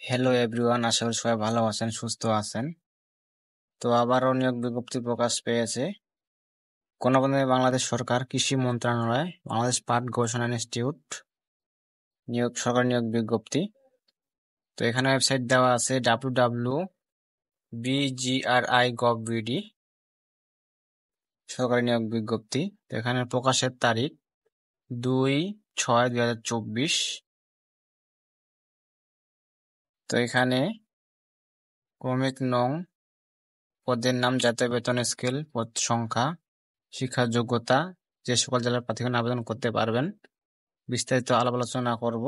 Hello everyone, আশা করি সবাই ভালো আছেন, সুস্থ আছেন। তো আবারও নিয়োগ বিজ্ঞপ্তি প্রকাশ পেয়েছে গণপ্রজাতন্ত্রী বাংলাদেশ সরকার কৃষি মন্ত্রণালয়, বাংলাদেশ পাট গবেষণা ইনস্টিটিউট সরকারি নিয়োগ বিজ্ঞপ্তি। তো এখানে ওয়েবসাইট দেওয়া আছে www.bgri.gov.bd সরকারি নিয়োগ বিজ্ঞপ্তি। তো এখানে প্রকাশের তারিখ 2/6/2024। তো এখানে ক্রমিক নং, পদের নাম, জাতীয় বেতন স্কেল, পদ সংখ্যা, শিক্ষার যোগ্যতা, যে সকল জেলার প্রার্থীগণ আবেদন করতে পারবেন, বিস্তারিত আলাপ আলোচনা করব।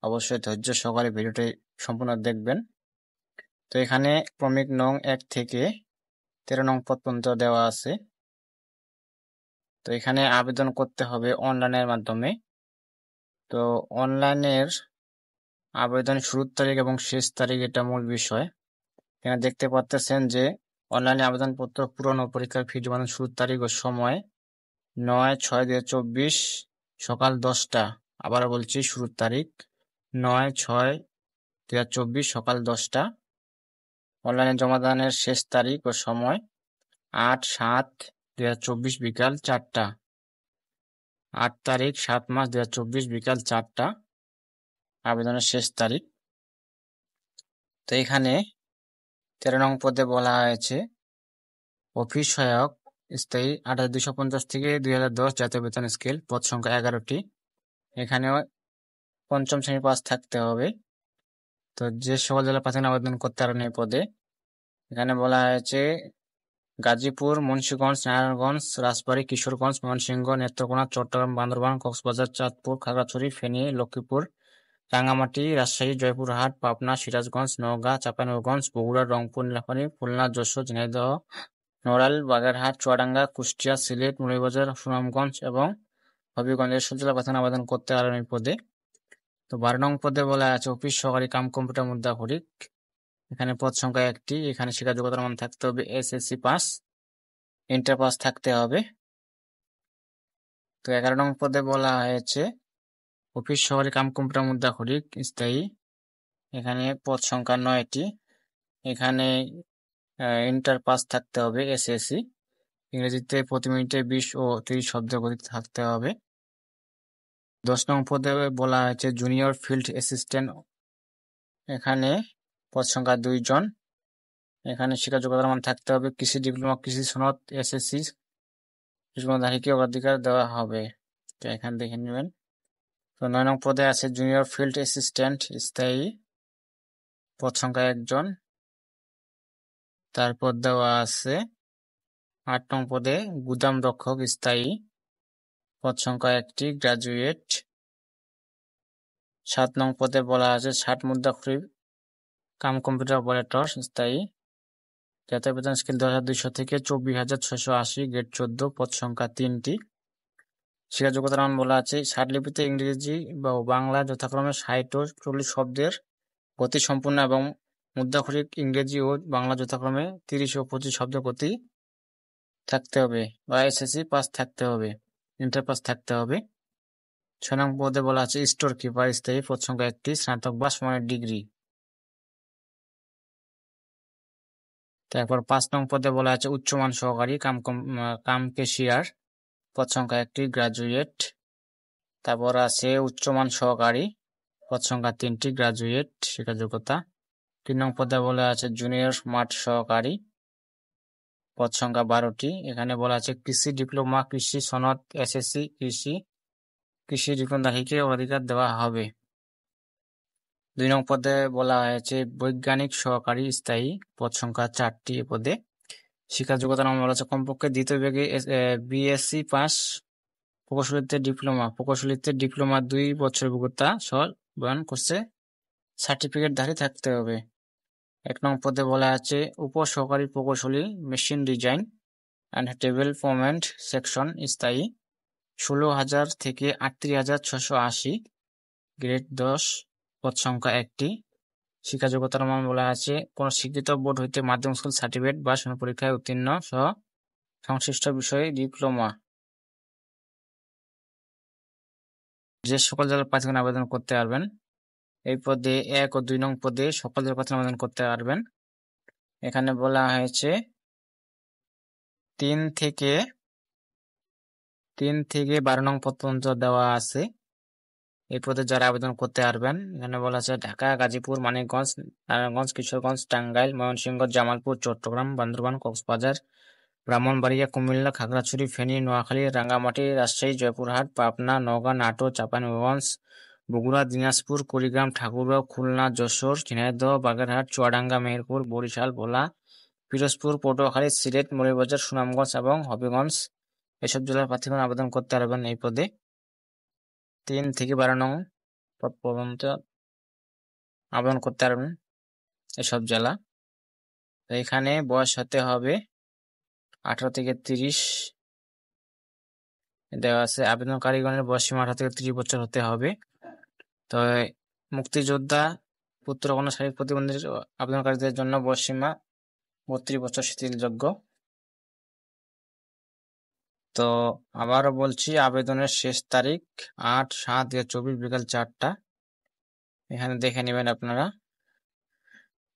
অবশ্যই ধৈর্য সহকারে ভিডিওটি সম্পূর্ণ দেখবেন। তো এখানে ক্রমিক নং 1 থেকে 13 নং পদ পর্যন্ত দেওয়া আছে। তো এখানে আবেদন করতে হবে অনলাইনের মাধ্যমে। তো অনলাইনের আবেদন শুরুর তারিখ এবং শেষ তারিখ এটা মূল বিষয়। এখানে দেখতে পাচ্ছেন যে অনলাইনে আবেদনপত্র পূরণ ও পরীক্ষার ফি জমানোর শুরুর তারিখ ও সময় 9/6/2024 সকাল 10টা। আবার বলছি, শুরুর তারিখ 9/6/2024 সকাল 10টা। অনলাইনে জমাদানের শেষ তারিখ ও সময় 8/7/2024 বিকাল 4টা। 8 তারিখ 7 মাস 2024 বিকাল 4টা আবেদনের শেষ তারিখ। তো এখানে 13 নং পদে বলা হয়েছে অফিস সহায়ক স্থায়ী 8250 থেকে 2010 জাতীয় বেতন স্কেল, পদ সংখ্যা 11টি। এখানেও পঞ্চম শ্রেণী পাস থাকতে হবে। তো যে সকল জেলা প্রার্থী আবেদন করতে পারেন এই পদে, এখানে বলা হয়েছে গাজীপুর, মুন্সিগঞ্জ, নারায়ণগঞ্জ, রাজবাড়ী, কিশোরগঞ্জ, ময়মনসিংহ, নেত্রকোনা, চট্টগ্রাম, বান্দরবান, কক্সবাজার, চাঁদপুর, খাগড়াছড়ি, ফেনী, লক্ষ্মীপুর, রাঙ্গামাটি, রাজশাহী, জয়পুরহাট, পাবনা, সিরাজগঞ্জ, নওগাঁ, চাঁপাইনবাবগঞ্জ, বগুড়া, রংপুর, নীলফামারী, খুলনা, যশোর, ঝিনাইদহ, নড়াইল, বাগেরহাট, চুয়াডাঙ্গা, কুষ্টিয়া, সিলেট, মৌলভীবাজার, সুনামগঞ্জ এবং হবিগঞ্জের সব জেলা প্রার্থী আবেদন করতে পারেন এই পদে। তো 12 নং পদে বলা আছে অফিস সহকারী কাম কম্পিউটার মুদ্রাক্ষরিক। এখানে পদ সংখ্যা 1টি। এখানে শিক্ষা যোগ্যতার মান থাকতে হবে SSC পাস, ইন্টার পাস থাকতে হবে। তো 11 নং পদে বলা হয়েছে অফিস সহকারী কাম কম্পিউটার মুদ্রাক্ষরিক স্থায়ী। এখানে পদ সংখ্যা 9টি। এখানে ইন্টার পাস থাকতে হবে SSC। ইংরেজিতে প্রতি মিনিটে 20 ও 30 শব্দ গতি থাকতে হবে। 10 নং পদে বলা হয়েছে জুনিয়র ফিল্ড অ্যাসিস্ট্যান্ট। এখানে পদ সংখ্যা 2 জন। এখানে শিক্ষা যোগ্যতার মান থাকতে হবে কৃষি ডিপ্লোমা, কৃষি সনদ, SSC ডিপ্লোমাধারীকে অগ্রাধিকার দেওয়া হবে। তো এখানে দেখে নেবেন। তো 9 নং পদে আছে জুনিয়র ফিল্ড অ্যাসিস্ট্যান্ট স্থায়ী, পদ সংখ্যা 1 জন। তারপর দেওয়া আছে 8 নং পদে গুদাম রক্ষক স্থায়ী, পদ সংখ্যা 1টি, গ্রাজুয়েট। 7 নং পদে বলা আছে 60 মুদ্রাক্ষরিক কাম কম্পিউটার অপারেটর স্থায়ী, জাতীয় বেতন স্কেল 10,200 থেকে 24,680, গ্রেড 14, পদ সংখ্যা 3টি। শিক্ষা যোগ্যতার মান বলা আছে ষাটলিপিতে ইংরেজি বা বাংলা যথাক্রমে 60 ও 40 শব্দের গতি সম্পূর্ণ এবং মুদ্রাক্ষরিক ইংরেজি ও বাংলা যথাক্রমে 30 ও 25 শব্দ গতি থাকতে হবে বা SSC পাস থাকতে হবে, ইন্টার পাস থাকতে হবে। 6 নং পদে বলা আছে স্টোর কিপার স্থায়ী, পদ সংখ্যা 1টি, স্নাতক বা সমানের ডিগ্রি। তারপর 5 নং পদে বলা আছে উচ্চমান সহকারী কাম ক্যাশিয়ার, পদ সংখ্যা 1টি, গ্রাজুয়েট। তারপর আছে উচ্চমান সহকারী, পদ সংখ্যা 3টি, গ্রাজুয়েট শিক্ষা যোগ্যতা। 3 নং পদে বলা আছে জুনিয়র মাঠ সহকারী, পদ সংখ্যা 12টি। এখানে বলা আছে কৃষি ডিপ্লোমা, কৃষি সনদ, SSC কৃষি ডিপ্লোমাধারীকে অগ্রাধিকার দেওয়া হবে। 2 নং পদে বলা হয়েছে বৈজ্ঞানিক সহকারী স্থায়ী, পদ সংখ্যা 4টি পদে। শিক্ষা যোগ্যতার নাম বলা আছে কমপক্ষে দ্বিতীয় বিভাগে BSc পাস, প্রকৌশলীতে ডিপ্লোমা 2 বছর অভিজ্ঞতা সহ বহন করছে সার্টিফিকেটধারী থাকতে হবে। 1 নং পদে বলা আছে উপসহকারী প্রকৌশলী machine design and development section স্থায়ী, 16,000 থেকে 38,680, গ্রেড 10, পদ সংখ্যা 1টি। শিক্ষা যোগ্যতার মান বলা আছে কোন স্বীকৃত বোর্ড হইতে মাধ্যমিক স্কুল সার্টিফিকেট বা পরীক্ষায় উত্তীর্ণ সহ সংশ্লিষ্ট বিষয়ে ডিপ্লোমা। যে সকল জেলার প্রার্থীগণ আবেদন করতে পারবেন এই পদে 1 ও 2 নং পদে সকল প্রার্থী আবেদন করতে পারবেন। এখানে বলা হয়েছে 3 থেকে 12 নং পদ পর্যন্ত দেওয়া আছে। এই পদে যারা আবেদন করতে পারবেন, এখানে বলা আছে ঢাকা, গাজীপুর, মানিকগঞ্জ, নারায়ণগঞ্জ, কিশোরগঞ্জ, টাঙ্গাইল, ময়মনসিংহ, জামালপুর, চট্টগ্রাম, বান্দরবান, কক্সবাজার, ব্রাহ্মণবাড়িয়া, কুমিল্লা, খাগড়াছড়ি, ফেনী, নোয়াখালী, রাঙ্গামাটি, রাজশাহী, জয়পুরহাট, পাবনা, নওগাঁ, নাটোর, চাঁপাইনবাবগঞ্জ, বগুড়া, দিনাজপুর, কুড়িগ্রাম, ঠাকুরগাঁও, খুলনা, যশোর, ঝিনাইদহ, বাগেরহাট, চুয়াডাঙ্গা, মেহেরপুর, বরিশাল, ভোলা, পিরোজপুর, পটুয়াখালী, সিলেট, মৌলভীবাজার, সুনামগঞ্জ এবং হবিগঞ্জ এসব জেলার প্রার্থীগণ আবেদন করতে পারবেন এই পদে। 3 থেকে 12 নং পদ পর্যন্ত আবেদন করতে পারবেন এসব জেলা। তো এখানে বয়স হতে হবে 18 থেকে 30 দেওয়া আছে। আবেদনকারীগণের বয়স সীমা 18 থেকে 30 বছর হতে হবে। তো মুক্তিযোদ্ধা, পুত্রকন্যা, শারীরিক প্রতিবন্ধী আবেদনকারীদের জন্য বয়স সীমা 32 বছর শিথিলযোগ্য। তো আবারও বলছি, আবেদনের শেষ তারিখ 8/7/2024 বিকাল 4টা। এখানে দেখে নেবেন আপনারা।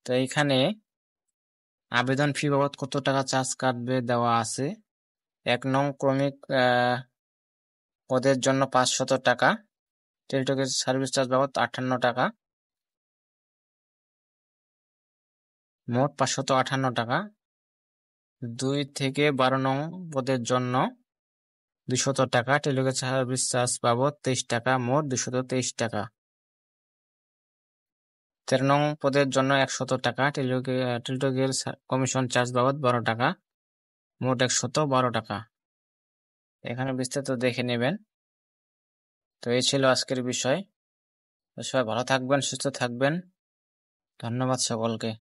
তো এইখানে আবেদন ফি বাবদ কত টাকা চার্জ কাটবে দেওয়া আছে। 1 নং ক্রমিক পদের জন্য 500 টাকা, টেলিটকের সার্ভিস চার্জ বাবদ 58 টাকা, মোট 558 টাকা। 2 থেকে 12 নং পদের জন্য 200 টাকা, টেলিটকের সার্ভিস চার্জ বাবদ 23 টাকা, মোট 223 টাকা। 13 নং পদের জন্য 100 টাকা, টেলিটকের কমিশন চার্জ বাবদ 12 টাকা, মোট 112 টাকা। এখানে বিস্তারিত দেখে নেবেন। তো এই ছিল আজকের বিষয়। সবাই ভালো থাকবেন, সুস্থ থাকবেন। ধন্যবাদ সকলকে।